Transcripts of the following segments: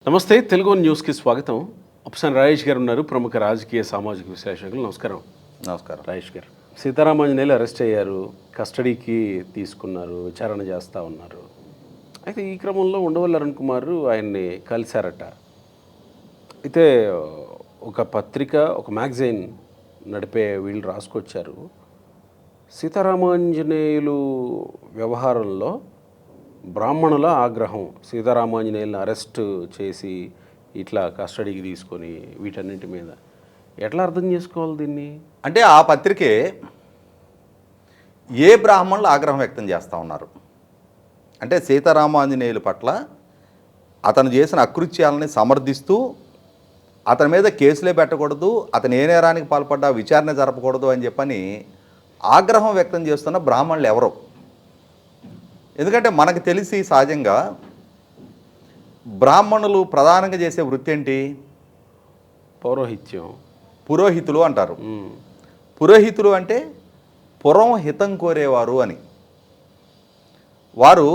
నమస్తే తెలుగు న్యూస్కి స్వాగతం. అప్సన్ రాజేష్ గారు ఉన్నారు, ప్రముఖ రాజకీయ సామాజిక విశ్లేషకులు. నమస్కారం. నమస్కారం. రాజేష్ గారు, సీతారామాంజనేయులు అరెస్ట్ అయ్యారు, కస్టడీకి తీసుకున్నారు, విచారణ చేస్తూ ఉన్నారు. అయితే ఈ క్రమంలో ఉండవల్లి అరుణ్ కుమార్ ఆయన్ని కలిశారట. అయితే ఒక పత్రిక, ఒక మ్యాగజైన్ నడిపే వీళ్ళు రాసుకొచ్చారు, సీతారామాంజనేయులు వ్యవహారంలో బ్రాహ్మణుల ఆగ్రహం, సీతారామాంజనేయులను అరెస్ట్ చేసి ఇట్లా కస్టడీకి తీసుకొని వీటన్నింటి మీద ఎట్లా అర్థం చేసుకోవాలి దీన్ని? అంటే ఆ పత్రికే ఏ బ్రాహ్మణులు ఆగ్రహం వ్యక్తం చేస్తూ ఉన్నారు అంటే సీతారామాంజనేయుల పట్ల అతను చేసిన అకృత్యాలని సమర్థిస్తూ అతని మీద కేసులే పెట్టకూడదు, అతను ఏ నేరానికి పాల్పడ్డా విచారణ జరపకూడదు అని చెప్పని ఆగ్రహం వ్యక్తం చేస్తున్న బ్రాహ్మణులు ఎవరు? ఎందుకంటే మనకు తెలిసి సహజంగా బ్రాహ్మణులు ప్రధానంగా చేసే వృత్తి ఏంటి? పౌరోహిత్యం. పురోహితులు అంటారు. పురోహితులు అంటే పురం హితం కోరేవారు అని. వారు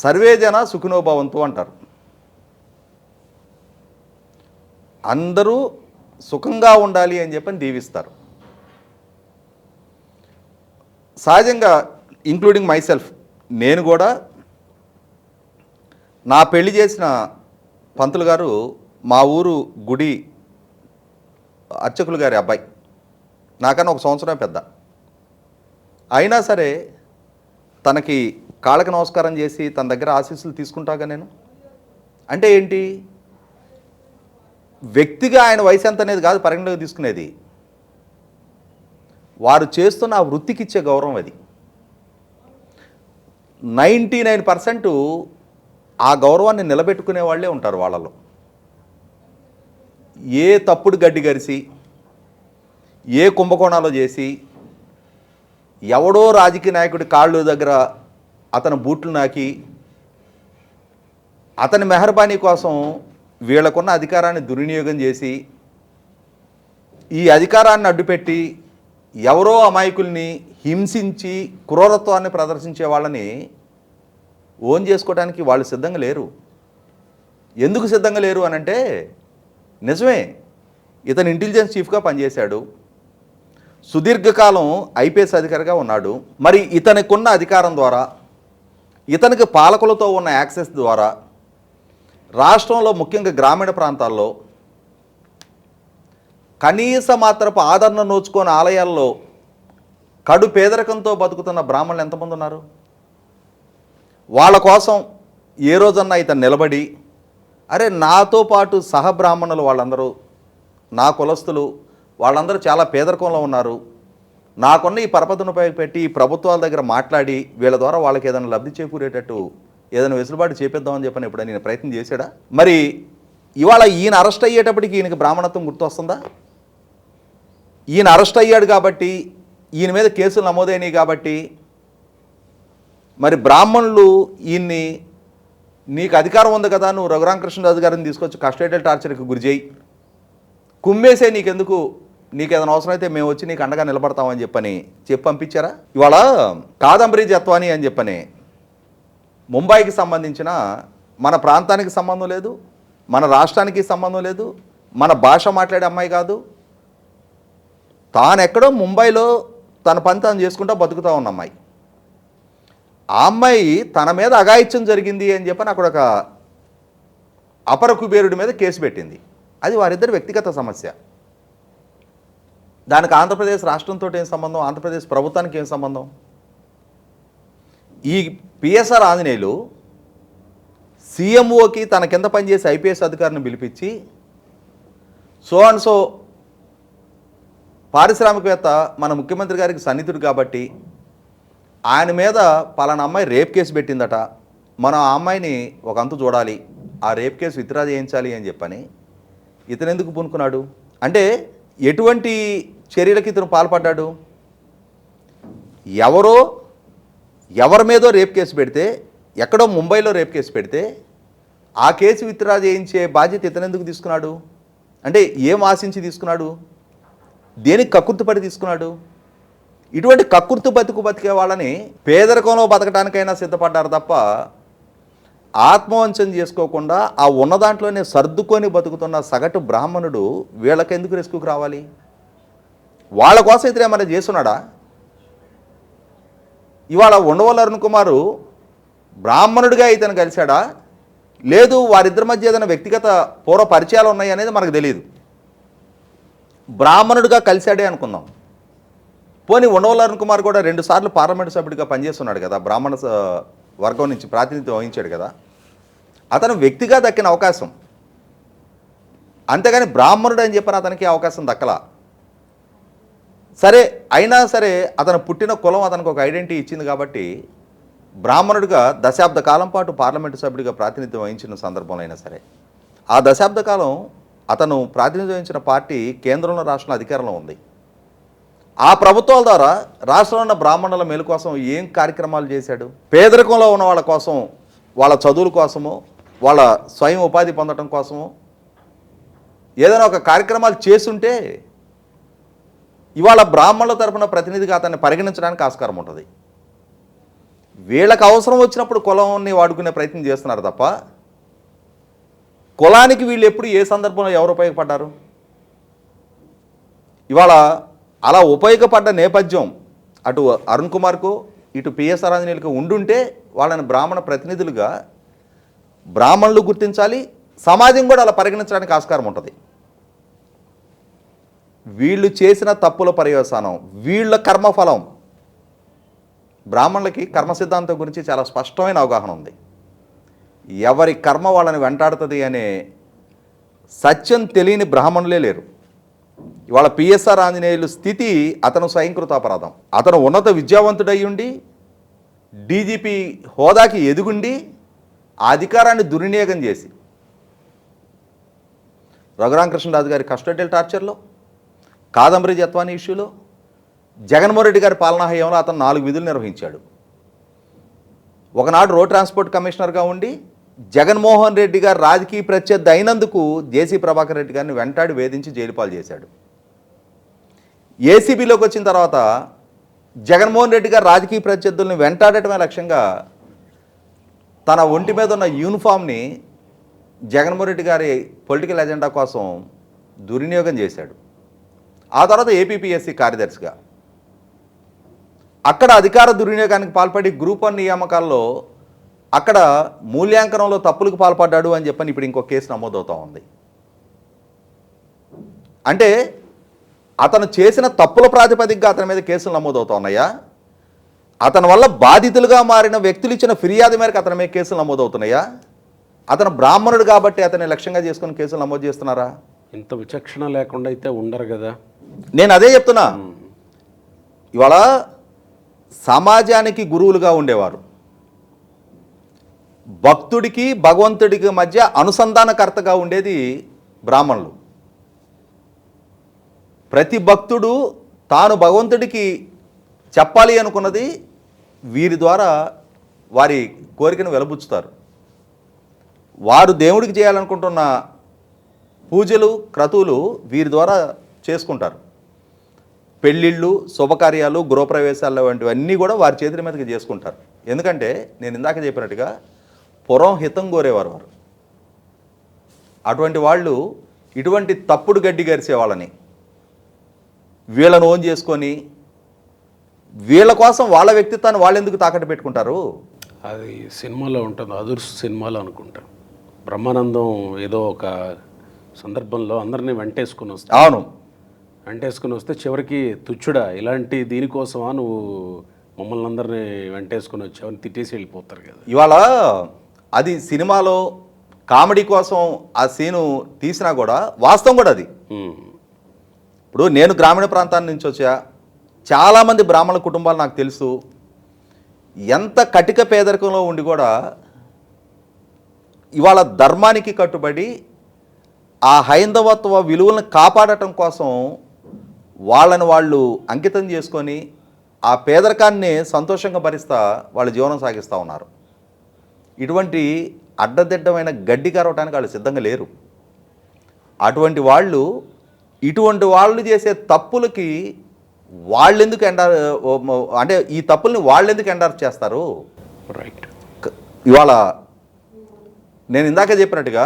సర్వేజన సుఖినోభవంతు అంటారు. అందరూ సుఖంగా ఉండాలి అని చెప్పని దీవిస్తారు. సహజంగా ఇంక్లూడింగ్ మైసెల్ఫ్, నేను కూడా నా పెళ్లి చేసిన పంతులు గారు మా ఊరు గుడి అర్చకులు గారి అబ్బాయి, నాకన్నా 1 సంవత్సరం పెద్ద. అయినా సరే తనకి కాళ్ళకి నమస్కారం చేసి తన దగ్గర ఆశీస్సులు తీసుకుంటాగా నేను. అంటే ఏంటి? వ్యక్తిగా ఆయన వయసు ఎంత అనేది కాదు పరిగణలోకి తీసుకునేది, వారు చేస్తున్న ఆ వృత్తికి ఇచ్చే గౌరవం. అది 99% ఆ గౌరవాన్ని నిలబెట్టుకునే వాళ్ళే ఉంటారు. వాళ్ళలో ఏ తప్పుడు గడ్డి గరిసి, ఏ కుంభకోణాలు చేసి, ఎవడో రాజకీయ నాయకుడి కాళ్ళు దగ్గర అతని బూట్లు నాకి అతని మెహర్బానీ కోసం వీళ్ళకున్న అధికారాన్ని దుర్వినియోగం చేసి, ఈ అధికారాన్ని అడ్డుపెట్టి ఎవరో అమాయకుల్ని హింసించి క్రూరత్వాన్ని ప్రదర్శించే వాళ్ళని ఓన్ చేసుకోవడానికి వాళ్ళు సిద్ధంగా లేరు. ఎందుకు సిద్ధంగా లేరు అని అంటే, నిజమే, ఇతను ఇంటెలిజెన్స్ చీఫ్గా పనిచేశాడు, సుదీర్ఘకాలం ఐపీఎస్ అధికారిగా ఉన్నాడు. మరి ఇతనికున్న అధికారం ద్వారా, ఇతనికి పాలకులతో ఉన్న యాక్సెస్ ద్వారా రాష్ట్రంలో ముఖ్యంగా గ్రామీణ ప్రాంతాల్లో కనీస మాత్రపు ఆదరణ నోచుకొని ఆలయాల్లో కడు పేదరికంతో బతుకుతున్న బ్రాహ్మణులు ఎంతమంది ఉన్నారు? వాళ్ళ కోసం ఏ రోజన్నా ఇతను నిలబడి, అరే నాతో పాటు సహబ్రాహ్మణులు వాళ్ళందరూ, నా కులస్తులు వాళ్ళందరూ చాలా పేదరికంలో ఉన్నారు, నాకున్న ఈ పరపతినిపై పెట్టి ఈ ప్రభుత్వాల దగ్గర మాట్లాడి వీళ్ళ ద్వారా వాళ్ళకి ఏదైనా లబ్ధి చేకూరేటట్టు ఏదైనా వెసులుబాటు చేపిద్దామని చెప్పని ఎప్పుడైనా నేను ప్రయత్నం చేశాడా? మరి ఇవాళ ఈయన అరెస్ట్ అయ్యేటప్పటికి ఈయనకి బ్రాహ్మణత్వం గుర్తొస్తుందా? ఈయన అరెస్ట్ అయ్యాడు కాబట్టి, ఈయన మీద కేసులు నమోదైనవి కాబట్టి మరి బ్రాహ్మణులు ఈయన్ని, నీకు అధికారం ఉంది కదా, నువ్వు రఘురామకృష్ణరాజు గారిని తీసుకొచ్చి కస్టోడియల్ టార్చర్కి గురి చేయి, కుమ్మేసే, నీకెందుకు, నీకు ఏదైనా అవసరం అయితే మేము వచ్చి నీకు అండగా నిలబడతామని చెప్పని పంపించారా? ఇవాళ కాదంబరి జత్వాని అని చెప్పని ముంబైకి సంబంధించిన, మన ప్రాంతానికి సంబంధం లేదు, మన రాష్ట్రానికి సంబంధం లేదు, మన భాష మాట్లాడే అమ్మాయి కాదు, తానెక్కడో ముంబైలో తన పని తాను చేసుకుంటూ బతుకుతూ ఉన్న అమ్మాయి. ఆ అమ్మాయి తన మీద అఘాయిత్యం జరిగింది అని చెప్పని అక్కడ ఒక అపర కుబేరుడి మీద కేసు పెట్టింది. అది వారిద్దరి వ్యక్తిగత సమస్య. దానికి ఆంధ్రప్రదేశ్ రాష్ట్రంతో ఏం సంబంధం, ఆంధ్రప్రదేశ్ ప్రభుత్వానికి ఏం సంబంధం? ఈ పిఎస్ఆర్ ఆంజనేయులు సీఎంఓకి తన కింద పనిచేసే ఐపీఎస్ అధికారిని పిలిపించి, సో అండ్ సో పారిశ్రామికవేత్త మన ముఖ్యమంత్రి గారికి సన్నిహితుడు కాబట్టి ఆయన మీద పలానా అమ్మాయి రేప్ కేసు పెట్టిందట, మనం ఆ అమ్మాయిని ఒక అంతు చూడాలి, ఆ రేప్ కేసు విత్డ్రా చేయించాలి అని చెప్పని ఇతను ఎందుకు పూనుకున్నాడు? అంటే ఎటువంటి చర్యలకి ఇతను పాల్పడ్డాడు? ఎవరి మీదో రేప్ కేసు పెడితే, ఎక్కడో ముంబైలో రేప్ కేసు పెడితే ఆ కేసు విత్డ్రా చేయించే బాధ్యత ఇతను ఎందుకు తీసుకున్నాడు? అంటే ఏం ఆశించి తీసుకున్నాడు? దేనికి కక్కుర్తిపడి తీసుకున్నాడు? ఇటువంటి కక్కుర్తి బతికే వాళ్ళని పేదరికంలో బతకడానికైనా సిద్ధపడ్డారు తప్ప ఆత్మవంచన చేసుకోకుండా ఆ ఉన్న దాంట్లోనే సర్దుకొని బతుకుతున్న సగటు బ్రాహ్మణుడు వీళ్ళకెందుకు రెస్క్యూకి రావాలి? వాళ్ళ కోసం ఇతను ఏమైనా చేస్తున్నాడా? ఇవాళ ఉండవల్లి అరుణ్ కుమారు బ్రాహ్మణుడిగా ఇతను కలిశాడా, లేదు వారిద్దరి మధ్య ఏదైనా వ్యక్తిగత పూర్వ పరిచయాలు ఉన్నాయి అనేది మనకు తెలియదు. బ్రాహ్మణుడిగా కలిశాడే అనుకుందాం. పోనీ ఉండవల్లి అరుణ్ కుమార్ కూడా 2 సార్లు పార్లమెంటు సభ్యుడిగా పనిచేస్తున్నాడు కదా, బ్రాహ్మణ వర్గం నుంచి ప్రాతినిధ్యం వహించాడు కదా, అతను వ్యక్తిగా దక్కిన అవకాశం. అంతేగాని బ్రాహ్మణుడు అని చెప్పిన అతనికి అవకాశం దక్కలా. సరే, అయినా సరే అతను పుట్టిన కులం అతనికి ఒక ఐడెంటిటీ ఇచ్చింది కాబట్టి బ్రాహ్మణుడిగా దశాబ్ద కాలం పాటు పార్లమెంటు సభ్యుడిగా ప్రాతినిధ్యం వహించిన సందర్భంలో అయినా సరే, ఆ దశాబ్ద కాలం అతను ప్రాతినిధ్యం వహించిన పార్టీ కేంద్రంలో రాష్ట్రంలో అధికారంలో ఉంది. ఆ ప్రభుత్వాల ద్వారా రాష్ట్రంలో ఉన్న బ్రాహ్మణుల మేలు కోసం ఏం కార్యక్రమాలు చేశాడు? పేదరికంలో ఉన్న వాళ్ళ కోసం, వాళ్ళ చదువుల కోసమో, వాళ్ళ స్వయం ఉపాధి పొందడం కోసమో ఏదైనా ఒక కార్యక్రమాలు చేస్తుంటే ఇవాళ బ్రాహ్మణుల తరపున ప్రతినిధిగా అతన్ని పరిగణించడానికి ఆస్కారం ఉంటుంది. వీళ్ళకి అవసరం వచ్చినప్పుడు కులాన్ని వాడుకునే ప్రయత్నం చేస్తున్నారు తప్ప కులానికి వీళ్ళు ఎప్పుడు ఏ సందర్భంలో ఎవరు ఉపయోగపడ్డారు? ఇవాళ అలా ఉపయోగపడ్డ నేపథ్యం అటు అరుణ్ కుమార్కు ఇటు పిఎస్ఆర్ ఆంజనేయులకు ఉండుంటే వాళ్ళని బ్రాహ్మణ ప్రతినిధులుగా బ్రాహ్మణులు గుర్తించాలి, సమాజం కూడా అలా పరిగణించడానికి ఆస్కారం ఉంటుంది. వీళ్ళు చేసిన తప్పుల పర్యవసానం, వీళ్ళ కర్మఫలం. బ్రాహ్మణులకి కర్మ సిద్ధాంతం గురించి చాలా స్పష్టమైన అవగాహన ఉంది. ఎవరి కర్మ వాళ్ళని వెంటాడుతుంది అనే సత్యం తెలియని బ్రాహ్మణులే లేరు. ఇవాళ పిఎస్ఆర్ ఆంజనేయులు స్థితి అతను స్వయంకృతాపరాధం. అతను ఉన్నత విద్యావంతుడై ఉండి డీజీపీ హోదాకి ఎదుగుండి ఆ అధికారాన్ని దుర్వినియోగం చేసి రఘురామకృష్ణరాజు గారి కస్టోడియల్ టార్చర్లో, కాదంబరి జత్వాని ఇష్యూలో, జగన్మోహన్ రెడ్డి గారి పాలనా హయాంలో అతను 4 విధులు నిర్వహించాడు. ఒకనాడు రోడ్ ట్రాన్స్పోర్ట్ కమిషనర్గా ఉండి జగన్మోహన్ రెడ్డి గారు రాజకీయ ప్రత్యర్థి అయినందుకు జేసీ ప్రభాకర్ రెడ్డి గారిని వెంటాడి వేధించి జైలు పాలు చేశాడు. ఏసీబీలోకి వచ్చిన తర్వాత జగన్మోహన్ రెడ్డి గారు రాజకీయ ప్రత్యర్థుల్ని వెంటాడటమే లక్ష్యంగా తన ఒంటి మీద ఉన్న యూనిఫామ్ని జగన్మోహన్ రెడ్డి గారి పొలిటికల్ ఎజెండా కోసం దుర్వినియోగం చేశాడు. ఆ తర్వాత ఏపీపీఎస్సీ కార్యదర్శిగా అక్కడ అధికార దుర్వినియోగానికి పాల్పడి గ్రూప్ 1 నియామకాల్లో అక్కడ మూల్యాంకనంలో తప్పులకు పాల్పడ్డాడు అని చెప్పని ఇప్పుడు ఇంకో కేసు నమోదవుతూ ఉంది. అంటే అతను చేసిన తప్పుల ప్రాతిపదికగా అతని మీద కేసులు నమోదవుతూ ఉన్నాయా? అతని వల్ల బాధితులుగా మారిన వ్యక్తులు ఇచ్చిన ఫిర్యాదు మేరకు అతని మీద కేసులు నమోదవుతున్నాయా? అతను బ్రాహ్మణుడు కాబట్టి అతన్ని లక్ష్యంగా చేసుకుని కేసులు నమోదు చేస్తున్నారా? ఇంత విచక్షణ లేకుండా అయితే ఉండరు కదా. నేను అదే చెప్తున్నా. ఇవాళ సమాజానికి గురువులుగా ఉండేవారు, భక్తుడికి భగవంతుడికి మధ్య అనుసంధానకర్తగా ఉండేది బ్రాహ్మణులు. ప్రతి భక్తుడు తాను భగవంతుడికి చెప్పాలి అనుకున్నది వీరి ద్వారా వారి కోరికను వెలబుచ్చుతారు. వారు దేవుడికి చేయాలనుకుంటున్న పూజలు క్రతువులు వీరి ద్వారా చేసుకుంటారు. పెళ్ళిళ్ళు, శుభకార్యాలు, గృహప్రవేశాలు వంటివన్నీ కూడా వారి చేతుల మీదకి చేసుకుంటారు. ఎందుకంటే నేను ఇందాక చెప్పినట్టుగా పురం హితం కోరేవారు వారు. అటువంటి వాళ్ళు ఇటువంటి తప్పుడు గడ్డి గరిసే వాళ్ళని వీళ్ళను ఓన్ చేసుకొని వీళ్ళ కోసం వాళ్ళ వ్యక్తిత్వాన్ని వాళ్ళు ఎందుకు తాకట్టు పెట్టుకుంటారు? అది సినిమాలో ఉంటుంది, అదుర్స్ సినిమాలో అనుకుంటా. బ్రహ్మానందం ఏదో ఒక సందర్భంలో అందరినీ వెంటేసుకుని వస్తాడు. అవును, వెంటేసుకుని వస్తే చివరికి తుచ్చుడా ఇలాంటి దీనికోసమా నువ్వు మమ్మల్ని అందరినీ వెంటేసుకుని వచ్చావని తిట్టేసి వెళ్ళిపోతారు కదా. ఇవాళ అది సినిమాలో కామెడీ కోసం ఆ సీను తీసినా కూడా వాస్తవం కూడా అది. ఇప్పుడు నేను గ్రామీణ ప్రాంతాల నుంచి వచ్చా, చాలామంది బ్రాహ్మణ కుటుంబాలు నాకు తెలుసు. ఎంత కటిక పేదరికంలో ఉండి కూడా ఇవాళ ధర్మానికి కట్టుబడి ఆ హైందవత్వ విలువలను కాపాడటం కోసం వాళ్ళని వాళ్ళు అంకితం చేసుకొని ఆ పేదరికాన్ని సంతోషంగా భరిస్తా వాళ్ళ జీవనం సాగిస్తూ ఉన్నారు. ఇటువంటి అడ్డదిడ్డమైన గడ్డి కరవటానికి వాళ్ళు సిద్ధంగా లేరు. అటువంటి వాళ్ళు చేసే తప్పులకి వాళ్ళెందుకు అంటే ఈ తప్పుల్ని వాళ్ళెందుకు ఎండార్ చేస్తారు? రైట్. ఇవాళ నేను ఇందాక చెప్పినట్టుగా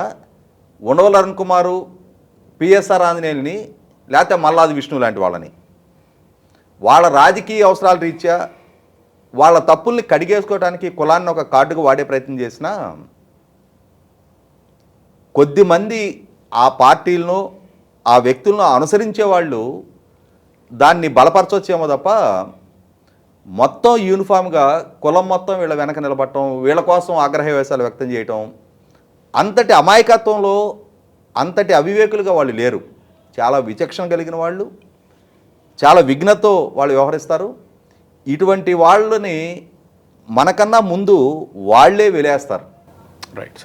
ఉండవల్లి అరుణ్ కుమారు, పిఎస్ఆర్ ఆంజనేయుల్ని, లేకపోతే మల్లాది విష్ణు లాంటి వాళ్ళని వాళ్ళ రాజకీయ అవసరాల రీత్యా వాళ్ళ తప్పుల్ని కడిగేసుకోవడానికి కులాన్ని ఒక కార్డుగా వాడే ప్రయత్నం చేసినా కొద్దిమంది ఆ పార్టీలను ఆ వ్యక్తులను అనుసరించే వాళ్ళు దాన్ని బలపరచొచ్చేమో తప్ప మొత్తం యూనిఫామ్గా కులం మొత్తం వీళ్ళ వెనక నిలబడటం, వీళ్ళ కోసం ఆగ్రహవేశాలు వ్యక్తం చేయటం, అంతటి అమాయకత్వంలో అంతటి అవివేకులుగా వాళ్ళు లేరు. చాలా విచక్షణ కలిగిన వాళ్ళు, చాలా విఘ్నతో వాళ్ళు వ్యవహరిస్తారు. ఇటువంటి వాళ్ళని మనకన్నా ముందు వాళ్ళే వెలేస్తారు. రైట్.